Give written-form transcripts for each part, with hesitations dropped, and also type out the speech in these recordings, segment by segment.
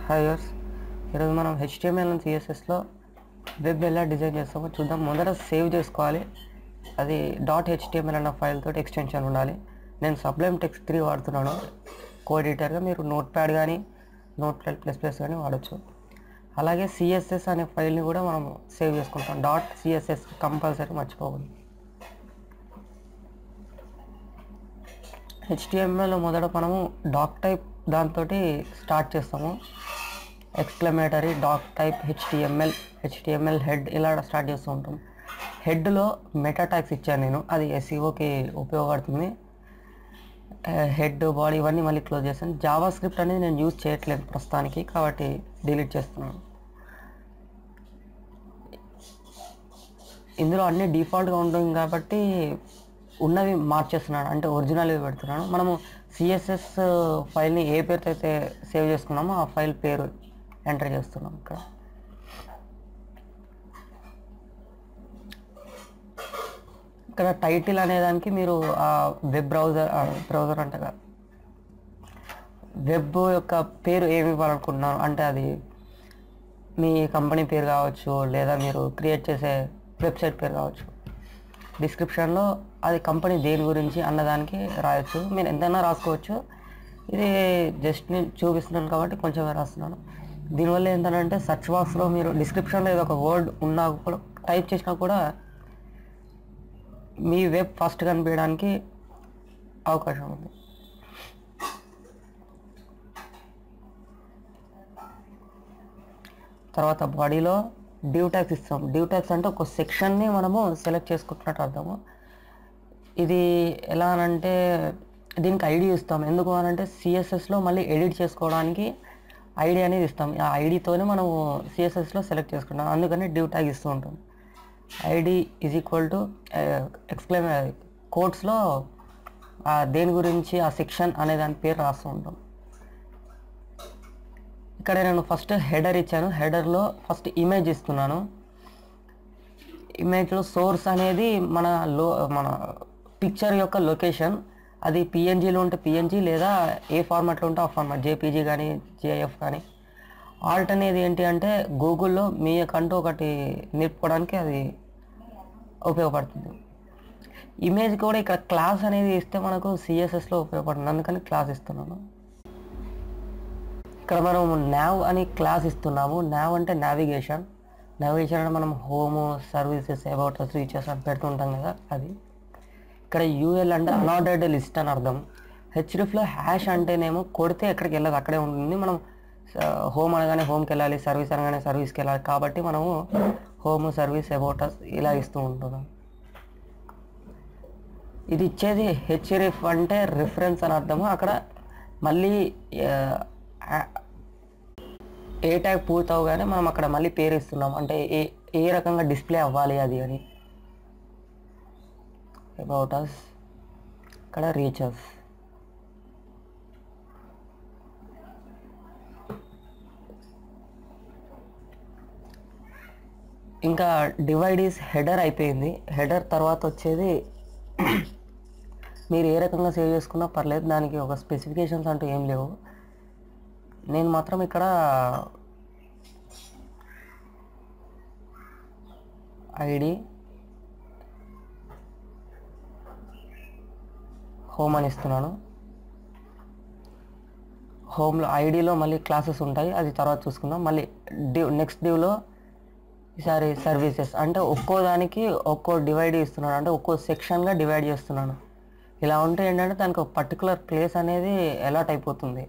Hi yours, ఈరోజు మనం HTML and CSSలో web ఎలా డిజైన్ చేస్తామో చూద్దాం. మొదట సేవ్ చేసుకోవాలి. అది .html అన్న ఫైల్ తోటి ఎక్స్టెన్షన్ ఉండాలి. నేను సబ్లైమ్ టెక్స్ట్ 3 వాడుతున్నాను కోడ్ ఎడిటర్గా. మీరు నోట్ప్యాడ్ కానీ Notepad++ కానీ వాడచ్చు. అలాగే CSS అనే ఫైల్ని కూడా మనం సేవ్ చేసుకుంటాం. .css కంపల్సరీ మర్చిపోకూడదు. HTML మొదట మనము డాక్ టైప్ దాంతో స్టార్ట్ చేస్తాము. Exclamatory doc type HTML head ఇలా స్టార్ట్ చేస్తూ ఉంటాం. హెడ్లో మెటా ట్యాగ్స్ ఇచ్చాను నేను, అది SEOకి ఉపయోగపడుతుంది. హెడ్ బాడీ ఇవన్నీ మళ్ళీ క్లోజ్ చేస్తాను. జావా స్క్రిప్ట్ అనేది నేను యూజ్ చేయట్లేదు ప్రస్తుతానికి, కాబట్టి డిలీట్ చేస్తున్నాను. ఇందులో అన్నీ డిఫాల్ట్గా ఉంటుంది కాబట్టి ఉన్నవి మార్చేస్తున్నాను, అంటే ఒరిజినల్వి పెడుతున్నాను. మనము CSS ఫైల్ని ఏ పేరుతో అయితే సేవ్ చేసుకున్నామో ఆ ఫైల్ పేరు ఎంటర్ చేస్తున్నాం. ఇక్కడ టైటిల్ అనేదానికి మీరు ఆ వెబ్ బ్రౌజర్ అంటగా వెబ్ యొక్క పేరు ఏమి ఇవ్వాలనుకుంటున్నారు అంటే అది మీ కంపెనీ పేరు కావచ్చు, లేదా మీరు క్రియేట్ చేసే వెబ్సైట్ పేరు కావచ్చు. డిస్క్రిప్షన్లో అది కంపెనీ దేని గురించి అన్నదానికి రాయొచ్చు. మీరు ఎంతైనా రాసుకోవచ్చు. ఇది జస్ట్ నేను చూపిస్తున్నాను కాబట్టి కొంచెమే రాస్తున్నాను. దీనివల్ల ఏంటంటే సెర్చ్ బాక్స్లో మీరు డిస్క్రిప్షన్లో ఏదో ఒక వర్డ్ ఉన్నా కూడా టైప్ చేసినా కూడా మీ వెబ్ ఫస్ట్ కనిపించడానికి అవకాశం ఉంది. తర్వాత బాడీలో డివ్ ట్యాగ్స్ ఇస్తాం. డివ్ ట్యాగ్స్ అంటే ఒక సెక్షన్ని మనము సెలెక్ట్ చేసుకుంటున్నట్టు అర్థము. ఇది ఎలా అనంటే దీనికి ఐడి ఇస్తాం. ఎందుకు అనంటే CSSలో మళ్ళీ ఎడిట్ చేసుకోవడానికి ఐడి అనేది ఇస్తాం. ఆ ఐడితోనే మనము CSSలో సెలెక్ట్ చేసుకుంటాం. అందుకని డివ్ ట్యాగ్ ఇస్తూ ఉంటాం. ఐడి = కోడ్స్లో దేని గురించి ఆ సెక్షన్ అనే దాని పేరు రాస్తూ ఉంటాం. ఇక్కడ నేను ఫస్ట్ హెడర్ ఇచ్చాను. హెడర్లో ఫస్ట్ ఇమేజ్ ఇస్తున్నాను. ఇమేజ్లో సోర్స్ అనేది మన పిక్చర్ యొక్క లొకేషన్. అది PNGలో ఉంటే PNG, లేదా ఏ ఫార్మాట్లో ఉంటే ఆ ఫార్మాట్, JPG కానీ GIF కానీ. ఆల్ట్ అనేది ఏంటి అంటే గూగుల్లో మీకంటూ ఒకటి నిలుపుకోవడానికి అది ఉపయోగపడుతుంది. ఇమేజ్ కూడా ఇక్కడ క్లాస్ అనేది ఇస్తే మనకు CSSలో ఉపయోగపడుతుంది, అందుకని క్లాస్ ఇస్తున్నాను. ఇక్కడ మనం nav అని క్లాస్ ఇస్తున్నాము. nav అంటే నావిగేషన్ అంటే మనం home, services, about us, reaches అని పెడుతుంటాం కదా అది. ఇక్కడ UL అంటే అన్ఆర్డర్డ్ లిస్ట్ అని అర్థం. hrefలో హ్యాష్ అంటేనేమో కొడితే ఎక్కడికి వెళ్ళదు, అక్కడే ఉంటుంది. మనం హోమ్ అనగానే హోమ్కి వెళ్ళాలి, సర్వీస్ అనగానే సర్వీస్కి వెళ్ళాలి, కాబట్టి మనము హోమ్, సర్వీస్, అబౌట్ అస్ ఇలా ఇస్తూ ఉంటున్నాం. ఇది ఇచ్చేది href అంటే రిఫరెన్స్ అని అర్థము. అక్కడ మళ్ళీ ఏ ట్యాగ్ పూర్తవగానే మనం అక్కడ మళ్ళీ పేరు ఇస్తున్నాం, అంటే ఏ రకంగా డిస్ప్లే అవ్వాలి అది అని. అబౌట్ అస్, ఇక్కడ రీచెస్. ఇంకా డివైడ్ ఈస్ హెడర్ అయిపోయింది. హెడర్ తర్వాత వచ్చేది మీరు ఏ రకంగా సేవ్ చేసుకున్నా పర్లేదు, దానికి ఒక స్పెసిఫికేషన్స్ అంటూ ఏం లేవు. నేను మాత్రం ఇక్కడ ఐడి హోమ్ అని ఇస్తున్నాను. హోమ్లో ఐడిలో మళ్ళీ క్లాసెస్ ఉంటాయి, అది తర్వాత చూసుకుందాం. మళ్ళీ నెక్స్ట్ డివ్లో ఈసారి సర్వీసెస్ అంటే ఒక్కో దానికి ఒక్కో డివైడ్ ఇస్తున్నాను, అంటే ఒక్కో సెక్షన్గా డివైడ్ చేస్తున్నాను. ఇలా ఉంటే ఏంటంటే దానికి ఒక పర్టికులర్ ప్లేస్ అనేది అలాట్ అయిపోతుంది.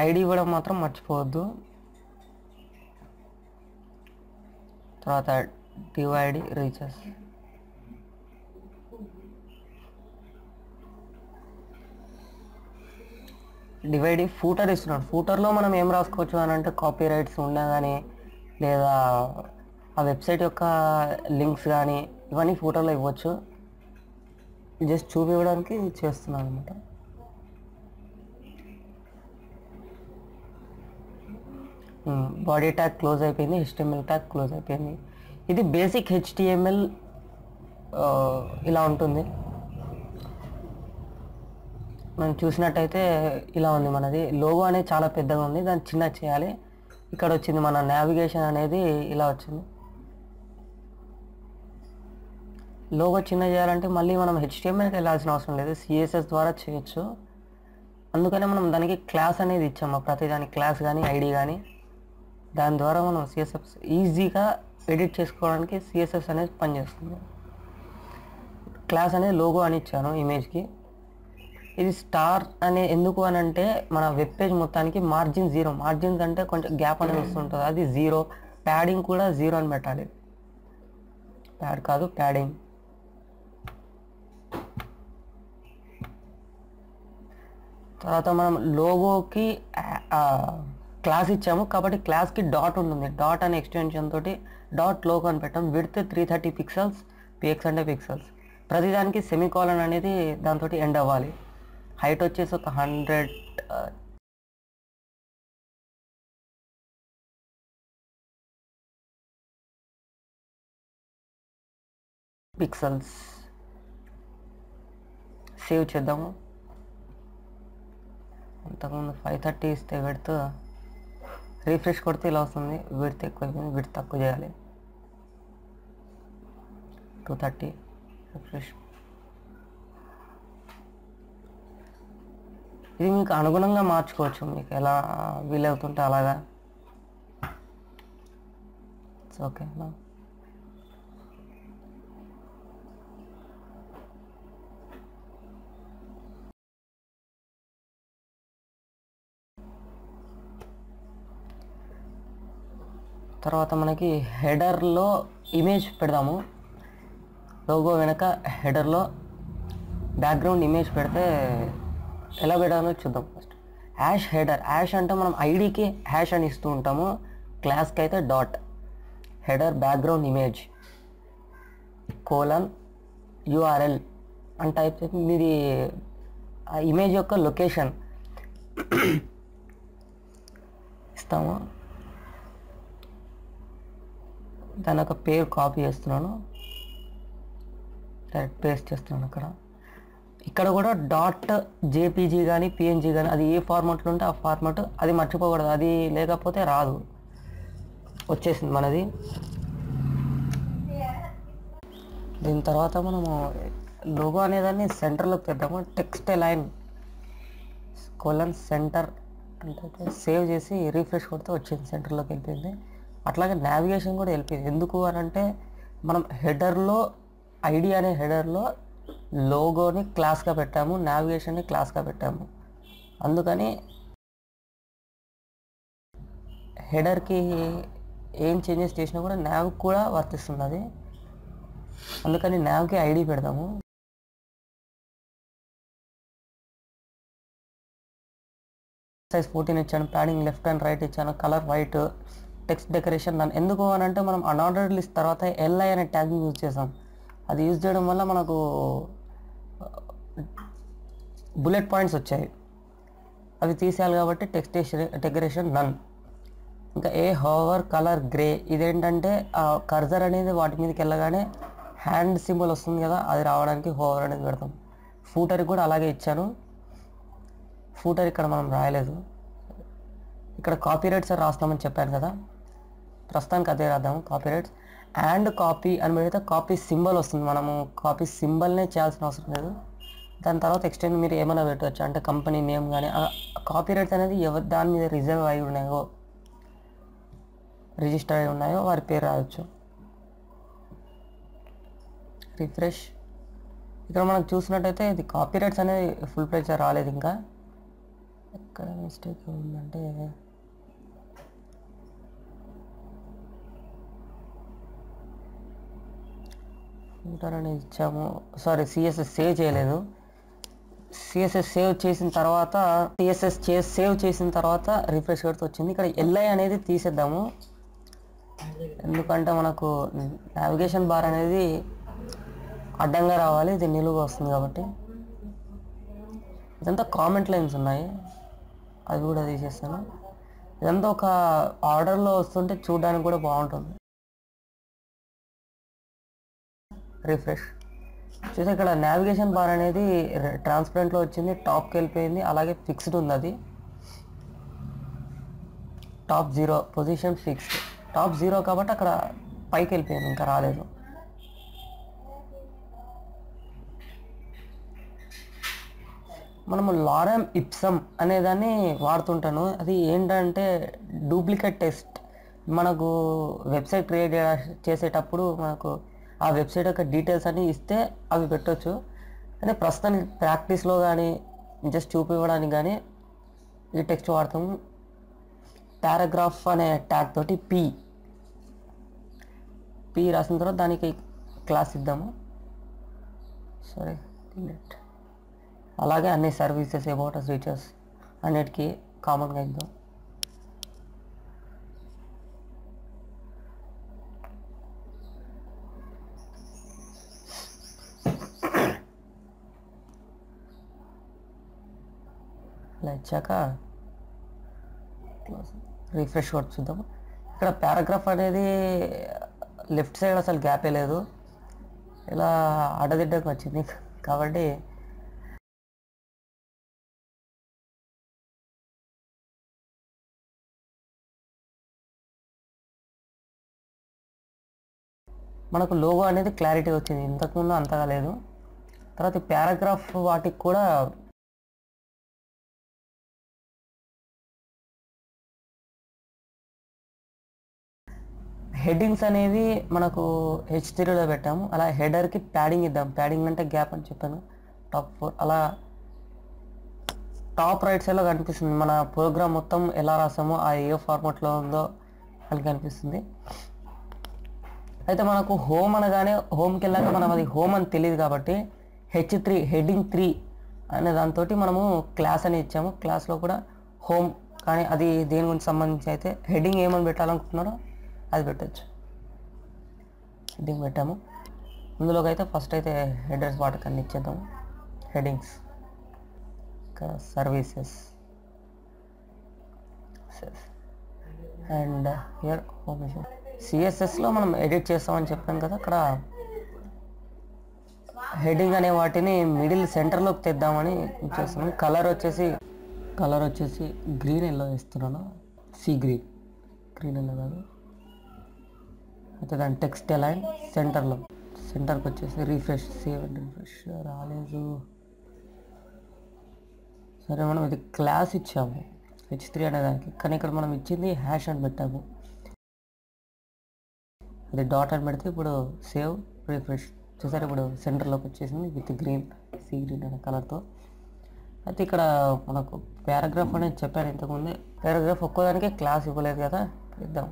ఐడి ఇవ్వడం మాత్రం మర్చిపోవద్దు. తర్వాత డివైడ్ రీచెస్. డివైడ్ ఫూటర్ ఇస్తున్నాడు. ఫూటర్లో మనం ఏం రాసుకోవచ్చు అని అంటే కాపీ రైట్స్ ఉన్నా కానీ, లేదా ఆ వెబ్సైట్ యొక్క లింక్స్ కానీ, ఇవన్నీ ఫూటర్లో ఇవ్వచ్చు. జస్ట్ చూపివ్వడానికి చేస్తున్నాను అనమాట. బాడీ ట్యాగ్ క్లోజ్ అయిపోయింది, HTML ట్యాగ్ క్లోజ్ అయిపోయింది. ఇది బేసిక్ HTML ఇలా ఉంటుంది. మనం చూసినట్టయితే ఇలా ఉంది మనది. లోగో అనేది చాలా పెద్దగా ఉంది, దాన్ని చిన్న చేయాలి. ఇక్కడ వచ్చింది మన నావిగేషన్ అనేది ఇలా వచ్చింది. లోగో చిన్న చేయాలంటే మళ్ళీ మనం HTMLకి వెళ్ళాల్సిన అవసరం లేదు, CSS ద్వారా చేయొచ్చు. అందుకనే మనం దానికి క్లాస్ అనేది ఇచ్చాము, ప్రతి దానికి క్లాస్ కానీ ఐడి కానీ. దాని ద్వారా మనం CSS ఈజీగా ఎడిట్ చేసుకోవడానికి CSS అనేది పనిచేస్తుంది. క్లాస్ అనేది లోగో అని ఇచ్చాను ఇమేజ్కి. ఇది స్టార్ అనే ఎందుకు అని అంటే మన వెబ్ పేజ్ మొత్తానికి మార్జిన్ 0, మార్జిన్స్ అంటే కొంచెం గ్యాప్ అనేది వస్తుంటుంది, అది 0. ప్యాడింగ్ కూడా 0 అని పెట్టాలి, ప్యాడ్ కాదు ప్యాడింగ్. తర్వాత మనం లోగోకి క్లాస్ ఇచ్చాము కాబట్టి క్లాస్కి డాట్ ఉంటుంది. డాట్ అనే ఎక్స్టెన్షన్ తోటి డాట్ లోగో అని పెట్టాం. విడ్త్ 330 పిక్సెల్స్, పిఎక్స్ అంటే పిక్సెల్స్. ప్రతిదానికి సెమీకోలన్ అనేది దాంతో ఎండ్ అవ్వాలి. హైట్ వచ్చేసి ఒక 100 పిక్సెల్స్. సేవ్ చేద్దాము. అంతకుముందు 530 ఇస్తే విడ్త్, రీఫ్రెష్ కొడితే ఇలా వస్తుంది. విడ్త్ ఎక్కువైపోయింది, విడ్త్ తక్కువ చేయాలి. 230 రిఫ్రెష్. ఇది మీకు అనుగుణంగా మార్చుకోవచ్చు, మీకు ఎలా వీలవుతుంటే అలాగా. ఓకే. తర్వాత మనకి హెడర్లో ఇమేజ్ పెడదాము. లోగో వెనక హెడర్లో బ్యాక్గ్రౌండ్ ఇమేజ్ పెడితే ఎలా పెట్టాలో చూద్దాం. First hash header. హ్యాష్ అంటే మనం ఐడికి హ్యాష్ అని ఇస్తూ ఉంటాము, క్లాస్కి అయితే dot. Header background image :URL అని టైప్ చేసి మీది ఆ ఇమేజ్ యొక్క లొకేషన్ ఇస్తాము. దాని ఒక పేరు కాపీ చేస్తున్నాను, డైరెక్ట్ పేస్ట్ చేస్తున్నాను అక్కడ. ఇక్కడ కూడా .jpg కానీ PNG కానీ అది ఏ ఫార్మాట్లో ఉంటే ఆ ఫార్మాట్, అది మర్చిపోకూడదు, అది లేకపోతే రాదు. వచ్చేసింది మనది. దీని తర్వాత మనము లోగో అనేదాన్ని సెంటర్లోకి తెద్దాము. టెక్స్ట్ లైన్ :సెంటర్ అంటే సేవ్ చేసి రీఫ్రెష్ కొడితే వచ్చింది, సెంటర్లోకి వెళ్ళిపోయింది. అట్లాగే నావిగేషన్ కూడా వెళ్ళిపోయింది. ఎందుకు అని అంటే మనం హెడర్లో ఐడి అనే హెడర్లో లోగోని క్లాస్గా పెట్టాము, నావిగేషన్ని క్లాస్గా పెట్టాము. అందుకని హెడర్కి ఏం చేంజెస్ చేసినా కూడా నావ్ కూడా వర్తిస్తుంది అది. అందుకని నావ్కి ఐడి పెడదాము. సైజ్ 14 ఇచ్చాను, ప్యాడింగ్ లెఫ్ట్ అండ్ రైట్ ఇచ్చాను, కలర్ వైట్, టెక్స్ట్ డెకరేషన్ నన్. ఎందుకు అని అంటే మనం అన్ఆర్డర్డ్ లిస్ట్ తర్వాత LI అనే ట్యాగ్ యూజ్ చేసాం. అది యూజ్ చేయడం వల్ల మనకు బుల్లెట్ పాయింట్స్ వచ్చాయి, అవి తీసేయాలి కాబట్టి టెక్స్ట్ డెకరేషన్ నన్. ఇంకా హోవర్ కలర్ గ్రే. ఇదేంటంటే కర్జర్ అనేది వాటి మీదకి వెళ్ళగానే హ్యాండ్ సింబల్ వస్తుంది కదా, అది రావడానికి హోవర్ అనేది పెడతాం. ఫూటర్కి కూడా అలాగే ఇచ్చాను. ఫూటర్ ఇక్కడ మనం రాయలేదు, ఇక్కడ కాపీరైట్స్ రాస్తామని చెప్పాను కదా, ప్రస్తుతానికి అదే రాద్దాము. కాపీరైట్స్ అండ్ కాపీ అని పెడితే కాపీ సింబల్ వస్తుంది. మనము కాపీ సింబల్నే చేయాల్సిన అవసరం లేదు. దాని తర్వాత ఎక్స్టెండ్ మీరు ఏమైనా పెట్టవచ్చు, అంటే కంపెనీ నేమ్ కానీ. కాపీరైట్స్ అనేది ఎవరు దాని మీద రిజర్వ్ అయి ఉన్నాయో, రిజిస్టర్ అయి ఉన్నాయో వారి పేరు రాయొచ్చు. రిఫ్రెష్. ఇక్కడ మనకు చూసినట్టయితే ఇది కాపీరైట్స్ అనేది ఫుల్ ప్లేజ్ రాలేదు ఇంకా. ఎక్కడ మిస్టేక్ ఉందంటే ఫూటర్ అనేది ఇచ్చాము, సారీ CSS సేవ్ చేయలేదు. CSS సేవ్ చేసిన తర్వాత సేవ్ చేసిన తర్వాత రిఫ్రెష్ కొడితే వచ్చింది. ఇక్కడ LI అనేది తీసేద్దాము, ఎందుకంటే మనకు నావిగేషన్ బార్ అనేది అడ్డంగా రావాలి, ఇది నిలువుగా వస్తుంది కాబట్టి. ఇదంతా కామెంట్ లైన్స్ ఉన్నాయి, అవి కూడా తీసేస్తాను. ఇదంతా ఒక ఆర్డర్లో వస్తుంటే చూడడానికి కూడా బాగుంటుంది. రిఫ్రెష్. చూస్తే ఇక్కడ నావిగేషన్ బార్ అనేది ట్రాన్స్పరెంట్లో వచ్చింది, టాప్కి వెళ్ళిపోయింది, అలాగే ఫిక్స్డ్ ఉంది. అది టాప్ 0 పొజిషన్ ఫిక్స్డ్, టాప్ 0 కాబట్టి అక్కడ పైకి వెళ్ళిపోయింది, ఇంకా రాలేదు. మనము లారెమ్ ఇప్సమ్ అనేదాన్ని వాడుతుంటాను. అది ఏంటంటే డూప్లికేట్ టెస్ట్. మనకు వెబ్సైట్ క్రియేట్ చేసేటప్పుడు మనకు ఆ వెబ్సైట్ యొక్క డీటెయిల్స్ అన్నీ ఇస్తే అవి పెట్టవచ్చు. అంటే ప్రస్తుతానికి ప్రాక్టీస్లో కానీ జస్ట్ చూపివ్వడానికి కానీ ఈ టెక్స్ట్ వాడతాము. పారాగ్రాఫ్ అనే ట్యాగ్ తోటి పీ రాసిన తర్వాత దానికి క్లాస్ ఇద్దాము. సరే, అలాగే అన్ని సర్వీసెస్, అబౌట్ అస్, ఫీచర్స్ అన్నిటికీ కామన్గా ఇద్దాం. అలా ఇచ్చాక రిఫ్రెష్ కొట్టి చూద్దాము. ఇక్కడ పారాగ్రాఫ్ అనేది లెఫ్ట్ సైడ్ అసలు గ్యాపే లేదు, ఇలా అడ్డదిడ్డకు వచ్చింది. కాబట్టి మనకు లోగో అనేది క్లారిటీ వచ్చింది, ఇంతకుముందు అంతగా లేదు. తర్వాత పారాగ్రాఫ్ వాటికి కూడా హెడ్డింగ్స్ అనేవి మనకు H3లో పెట్టాము. అలా హెడర్కి ప్యాడింగ్ ఇద్దాం. ప్యాడింగ్ అంటే గ్యాప్ అని చెప్పాను, టాప్ 4. అలా టాప్ రైట్ సైడ్లో కనిపిస్తుంది. మన ప్రోగ్రామ్ మొత్తం ఎలా రాసామో ఆ ఏ ఫార్మాట్లో ఉందో అది కనిపిస్తుంది. అయితే మనకు హోమ్ అనగానే హోమ్కి వెళ్ళాక మనం అది హోమ్ అని తెలియదు కాబట్టి H3 హెడ్డింగ్ 3 అనే దాంతో మనము క్లాస్ అని ఇచ్చాము. క్లాస్లో కూడా హోమ్ కానీ అది దేని గురించి సంబంధించి అయితే హెడ్డింగ్ ఏమని పెట్టాలనుకుంటున్నారో అది పెట్టచ్చు. హెడ్డింగ్ పెట్టాము. ఇందులోకి అయితే ఫస్ట్ అయితే హెడర్స్ వాటికి అన్ని ఇచ్చేద్దాము. హెడ్డింగ్స్, ఇంకా సర్వీసెస్ అండ్ హియర్ హోమ్. సిఎస్ఎస్లో మనం ఎడిట్ చేస్తామని చెప్పాను కదా, అక్కడ హెడ్డింగ్ అనే వాటిని మిడిల్ సెంటర్లోకి తెద్దామని చేస్తున్నాను. కలర్ వచ్చేసి గ్రీన్ ఎల్లో వేస్తున్నాను. గ్రీన్ ఎల్లో కాదు. అయితే దాని టెక్స్ట్ అలైన్ సెంటర్కి వచ్చేసి రిఫ్రెష్, సేవ్ అండ్ రిఫ్రెష్ రాలేదు. సరే, మనం ఇది క్లాస్ ఇచ్చాము H3 అనేదానికి, కానీ ఇక్కడ మనం ఇచ్చింది హ్యాష్ అని పెట్టాము. అది డాట్ అని పెడితే ఇప్పుడు సేవ్ రిఫ్రెష్ చూసారు, ఇప్పుడు సెంటర్లోకి వచ్చేసింది విత్ గ్రీన్ అనే కలర్తో. అయితే ఇక్కడ మనకు పారాగ్రాఫ్ అనేది చెప్పాను ఇంతకుముందే. పారాగ్రాఫ్ ఒక్కోదానికి క్లాస్ ఇవ్వలేదు కదా, ఇద్దాం.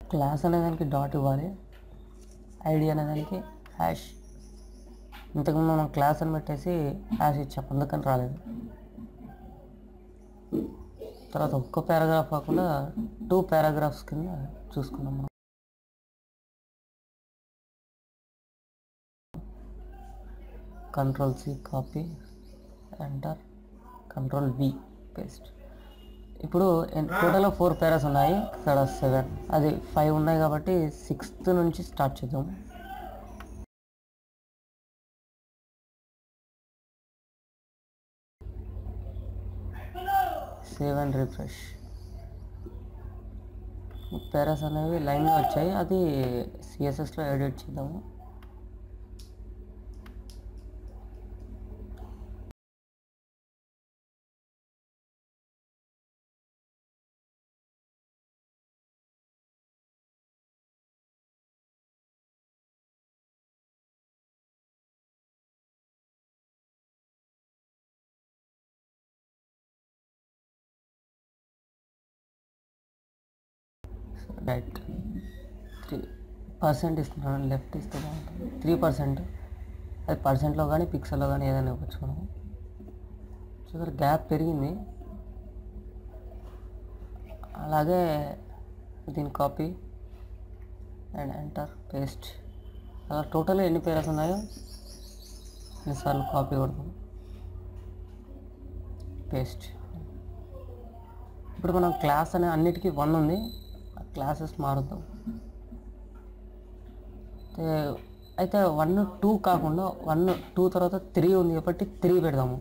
క్లాస్ అనేదానికి డాట్ ఇవ్వాలి, ఐడి అనేదానికి హ్యాష్. ఇంతకుముందు మనం క్లాస్ అని పెట్టేసి హ్యాష్ ఇచ్చాం, అందుకని రాలేదు. తర్వాత ఒక్క పారాగ్రాఫ్ కాకుండా 2 పారాగ్రాఫ్స్ కింద చూసుకున్నాం మనం. Ctrl+C copy, enter, Ctrl+V paste. ఇప్పుడు టోటల్గా 4 పారాస్ ఉన్నాయి, ఇక్కడ 7, అది 5 ఉన్నాయి కాబట్టి 6th నుంచి స్టార్ట్ చేద్దాం. Save and refresh. పారాస్ అనేవి లైన్గా వచ్చాయి, అది సిఎస్ఎస్లో ఎడిట్ చేద్దాము. రైట్ 3% ఇస్తున్నాను, లెఫ్ట్ ఇస్తే బాగుంటుంది. 3%, అది పర్సెంట్లో కానీ పిక్సెల్లో కానీ ఏదైనా ఇవ్వచ్చు మనం. చూసారు గ్యాప్ పెరిగింది. అలాగే దీని కాపీ అండ్ ఎంటర్ పేస్ట్. అలా టోటల్గా ఎన్ని పేరాస్ ఉన్నాయో ఎన్నిసార్లు కాపీ కొడతాం, పేస్ట్. ఇప్పుడు మనం క్లాస్ అనే అన్నిటికీ 1 ఉంది, క్లాసెస్ మారుద్దాం. అయితే 1, 2 కాకుండా 1, 2 తర్వాత 3 ఉంది కాబట్టి 3 పెడదాము.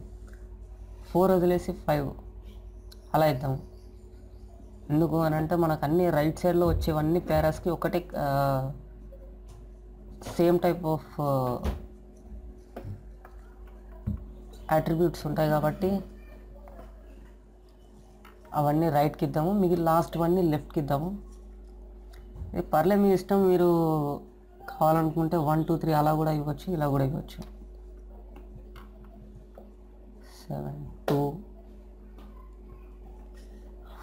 4 వదిలేసి 5 అలా ఇద్దాము. ఎందుకు అని అంటే మనకు అన్ని రైట్ సైడ్లో వచ్చేవన్నీ పేరాస్కి ఒకటే సేమ్ టైప్ ఆఫ్ అట్రిబ్యూట్స్ ఉంటాయి కాబట్టి అవన్నీ రైట్కి ఇద్దాము, మిగిలిన లాస్ట్ వన్నీ లెఫ్ట్కి ఇద్దాము. పర్లే మీ ఇష్టం, మీరు కావాలనుకుంటే 1, 2, 3 అలా కూడా ఇవ్వచ్చు, ఇలా కూడా ఇవ్వచ్చు. 7, 2,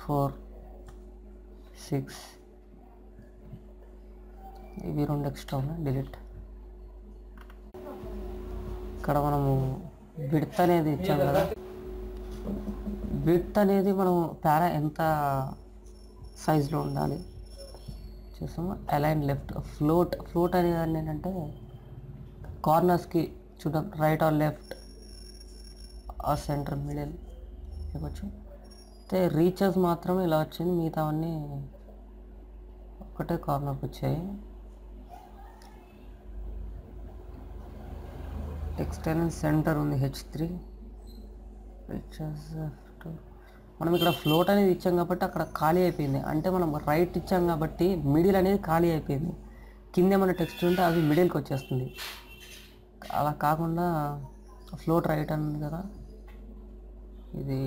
4, 6 ఇవి 2 ఎక్స్ట్రా ఉన్నాయి, డిలీట్. ఇక్కడ మనము విడ్త్ అనేది ఇచ్చాం కదా, విడ్త్ అనేది మనం పారా ఎంత సైజులో ఉండాలి చూసాము. అలైన్ లెఫ్ట్, ఫ్లోట్ అనేది ఏంటంటే కార్నర్స్కి చూద్దాం, right or left or centre middle ఇవ్వచ్చు. అయితే రీచెస్ మాత్రమే ఇలా వచ్చింది, మిగతావన్నీ ఒకటే కార్నర్కి వచ్చాయి. ఎక్స్టర్నల్ సెంటర్ ఉంది H3. రీచెస్ మనం ఇక్కడ ఫ్లోట్ అనేది ఇచ్చాం కాబట్టి అక్కడ ఖాళీ అయిపోయింది, అంటే మనం రైట్ ఇచ్చాం కాబట్టి మిడిల్ అనేది ఖాళీ అయిపోయింది. కింద ఏమైనా టెక్స్ట్ ఉంటే అది మిడిల్కి వచ్చేస్తుంది. అలా కాకుండా ఫ్లోట్ రైట్ అన్నది కదా, ఇది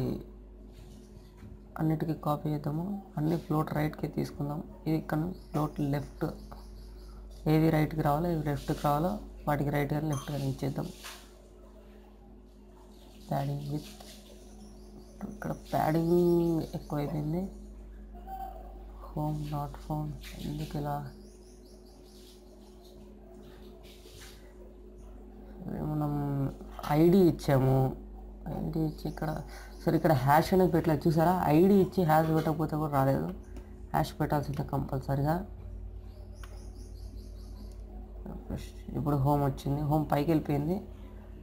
అన్నిటికీ కాపీ చేద్దాము, అన్ని ఫ్లోట్ రైట్కి తీసుకుందాం. ఇది ఇక్కడ ఫ్లోట్ లెఫ్ట్, ఏవి రైట్కి రావాలో ఏవి లెఫ్ట్కి రావాలో వాటికి రైట్ కానీ లెఫ్ట్ కానీ ఇచ్చేద్దాం. ప్యాడింగ్ విత్, ఇక్కడ ప్యాడింగ్ ఎక్కువైపోయింది. హోమ్ నాట్ ఫోన్ ఎందుకు ఇలా, మనం ఐడి ఇచ్చాము, ఐడి ఇచ్చి ఇక్కడ సరే ఇక్కడ హ్యాష్ అనేది పెట్టలేదు చూసారా. ఐడి ఇచ్చి హ్యాష్ పెట్టకపోతే కూడా రాలేదు, హ్యాష్ పెట్టాల్సిందే కంపల్సరిగా. ఇప్పుడు హోమ్ వచ్చింది, హోమ్ పైకి వెళ్ళిపోయింది.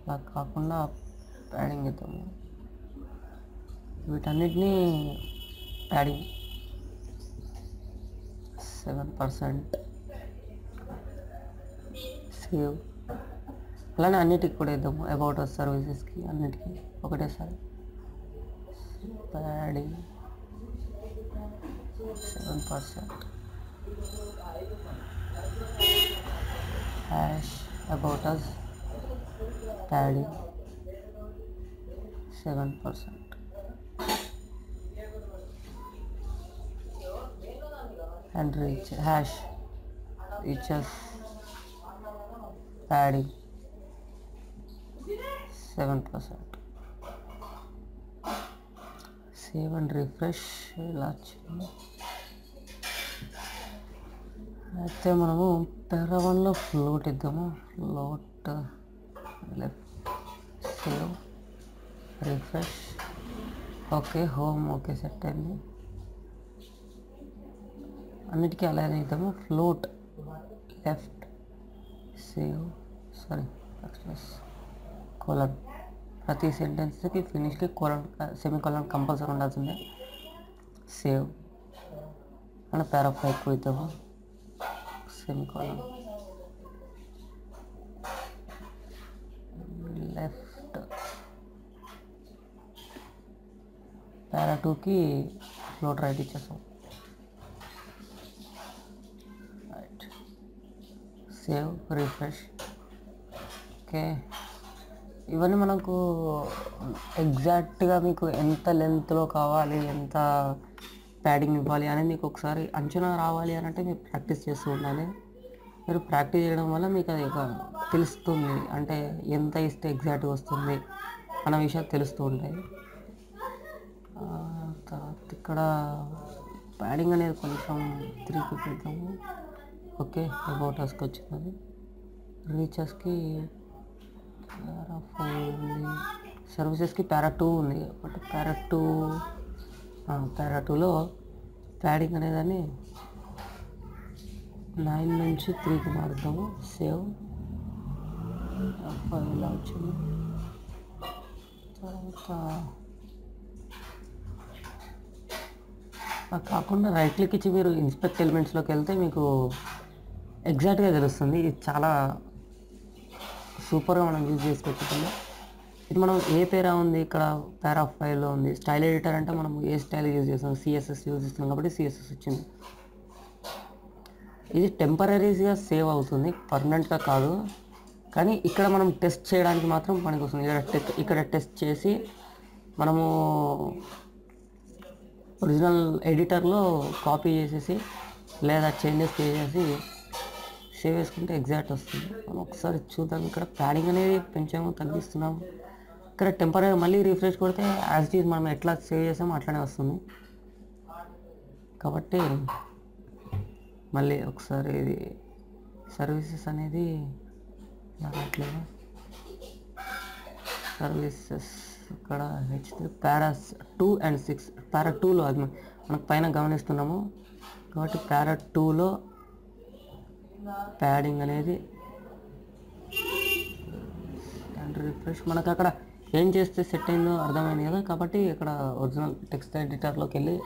అలా కాకుండా ప్యాడింగ్ ఇద్దాము, వీటన్నిటినీ ప్యాడింగ్ 7%, సేవ్. అలానే అన్నిటికి కూడా ఇద్దాము, అబౌట్ అస్ సర్వీసెస్కి అన్నిటికీ ఒకటేసారి padding 7%. Hash about us padding 7%. and reach hash reaches padding 7%. Save and refresh. అయితే మనము పారా1లో ఫ్లోట్ ఇద్దాము, float left, save, refresh. Okay, home okay set అయింది. అన్నిటికీ అలానే ఇద్దాము, ఫ్లోట్ లెఫ్ట్, సేవ్, కోలన్. ప్రతి సెంటెన్స్కి ఫినిష్కి కోలన్ సెమీకోలన్ కంపల్సరీ ఉండాల్సిందే. సేవ్. మన పారాగ్రాఫ్ ఎక్కువ ఇద్దాము, సెమీకోలన్, లెఫ్ట్. పారా2కి ఫ్లోట్ రైట్ ఇచ్చేస్తాం, రైట్, సేవ్, రిఫ్రెష్. ఓకే, ఇవన్నీ మనకు ఎగ్జాక్ట్గా మీకు ఎంత లెంత్లో కావాలి, ఎంత ప్యాడింగ్ ఇవ్వాలి అనేది మీకు ఒకసారి అంచనా రావాలి అని అంటే మీరు ప్రాక్టీస్ చేస్తూ ఉండాలి. మీరు ప్రాక్టీస్ చేయడం వల్ల మీకు అది తెలుస్తుంది, అంటే ఎంత ఇస్తే ఎగ్జాక్ట్గా వస్తుంది అన్న విషయాలు తెలుస్తూ ఉంటాయి. తర్వాత ఇక్కడ ప్యాడింగ్ అనేది కొంచెం తిరిగి పెడతాము. ఓకే, అబౌట్ అస్కి వచ్చింది. రీచెస్కి పారా 4 ఉంది, సర్వీసెస్కి పారా 2 ఉంది. బట్ పారా 2లో ప్యాడింగ్ అనేదాన్ని 9 నుంచి 3కి మారుద్దాము. సేవ్ ఇలా వచ్చింది. తర్వాత కాకుండా రైట్ క్లిక్ ఇచ్చి మీరు ఇన్స్పెక్ట్ ఎలిమెంట్స్లోకి వెళ్తే మీకు ఎగ్జాక్ట్గా తెలుస్తుంది. ఇది చాలా సూపర్గా మనం యూజ్ చేసుకోవచ్చు. ఇది మనం ఏ పేరా ఉంది, ఇక్కడ పారా 5లో ఉంది. స్టైల్ ఎడిటర్ అంటే మనం ఏ స్టైల్ యూజ్ చేస్తాం, సిఎస్ఎస్ యూజ్ చేస్తున్నాం కాబట్టి సిఎస్ఎస్ వచ్చింది. ఇది టెంపరీగా సేవ్ అవుతుంది, పర్మనెంట్గా కాదు. కానీ ఇక్కడ మనం టెస్ట్ చేయడానికి మాత్రం పనికి వస్తుంది. ఇక్కడ టెస్ట్ చేసి మనము ఒరిజినల్ ఎడిటర్లో కాపీ చేసేసి లేదా చేంజెస్ చేసేసి సేవ్ చేసుకుంటే ఎగ్జాక్ట్ వస్తుంది. మనం ఒకసారి చూద్దాం. ఇక్కడ ప్యాడింగ్ అనేది పెంచాము, తగ్గిస్తున్నాము. ఇక్కడ టెంపరీ మళ్ళీ రిఫ్రెష్ కొడితే యాజ్ ఇట్ ఈజ్ మనం ఎట్లా సేవ్ చేసామో అట్లానే వస్తుంది. కాబట్టి మళ్ళీ ఒకసారి ఇది సర్వీసెస్ అనేది రావట్లేదు. సర్వీసెస్ ఇక్కడ H3 పారా 2 and 6. పారా 2లో అది మనకు పైన గమనిస్తున్నాము కాబట్టి పారా 2లో ప్యాడింగ్ అనేది అండ్ రిఫ్రెష్ మనకు అక్కడ ఏం చేస్తే సెట్ అయిందో అర్థమైంది కదా. కాబట్టి ఇక్కడ ఒరిజినల్ టెక్స్ట్ ఎడిటర్లోకి వెళ్ళి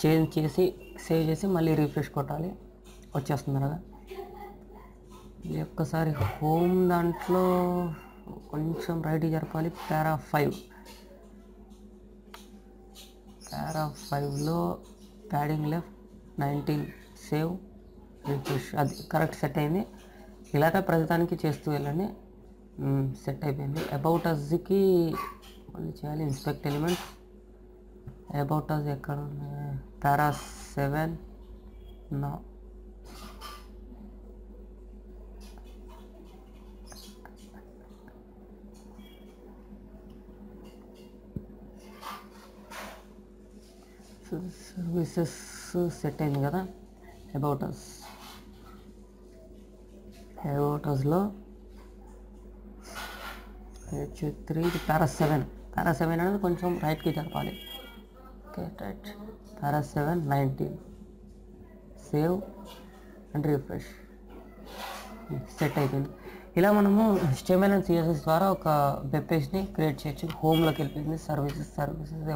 చేంజ్ చేసి సేవ్ చేసి మళ్ళీ రిఫ్రెష్ కొట్టాలి, వచ్చేస్తుంది కదా. ఇది ఒక్కసారి హోమ్ దాంట్లో కొంచెం రైట్ జరపాలి. పారా 5లో ప్యాడింగ్ లెఫ్ట్ 19 సేవ్ రిఫ్రెష్, అది కరెక్ట్ సెట్ అయింది. ఇలాగ ప్రతిదానికి చేస్తూ వెళ్ళండి, సెట్ అయిపోయింది. అబౌట్ అస్కి మళ్ళీ చేయాలి. ఇన్స్పెక్ట్ ఎలిమెంట్స్, అబౌట్ అస్ ఎక్కడ ఉన్నాయి, పారా 7 నా సర్వీసెస్ సెట్ అయింది కదా. అబౌట్ అస్లో H3 పారా 7 అనేది కొంచెం రైట్కి జరపాలి. Okay, right. Para 7 19 save and refresh, set అయిపోయింది. ఇలా మనము HTML అండ్ CSS ద్వారా ఒక వెబ్ పేజ్ని క్రియేట్ చేయొచ్చు. హోమ్లోకి వెళ్ళిపోయింది. Services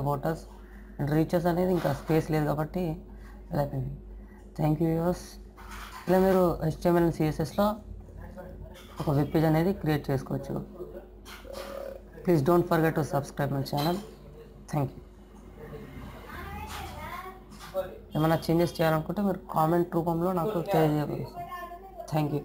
about us and reaches అనేది ఇంకా స్పేస్ లేదు కాబట్టి ఇలా అయిపోయింది. Thank you viewers. ఇలా మీరు HTML అండ్ CSSలో ఒక వెబ్ పేజ్ అనేది క్రియేట్ చేసుకోవచ్చు. Please don't forget to subscribe my channel. Thank you. ఏమైనా చేంజెస్ చేయాలనుకుంటే మీరు కామెంట్ రూపంలో నాకు తెలియజేయగలరు. Thank you.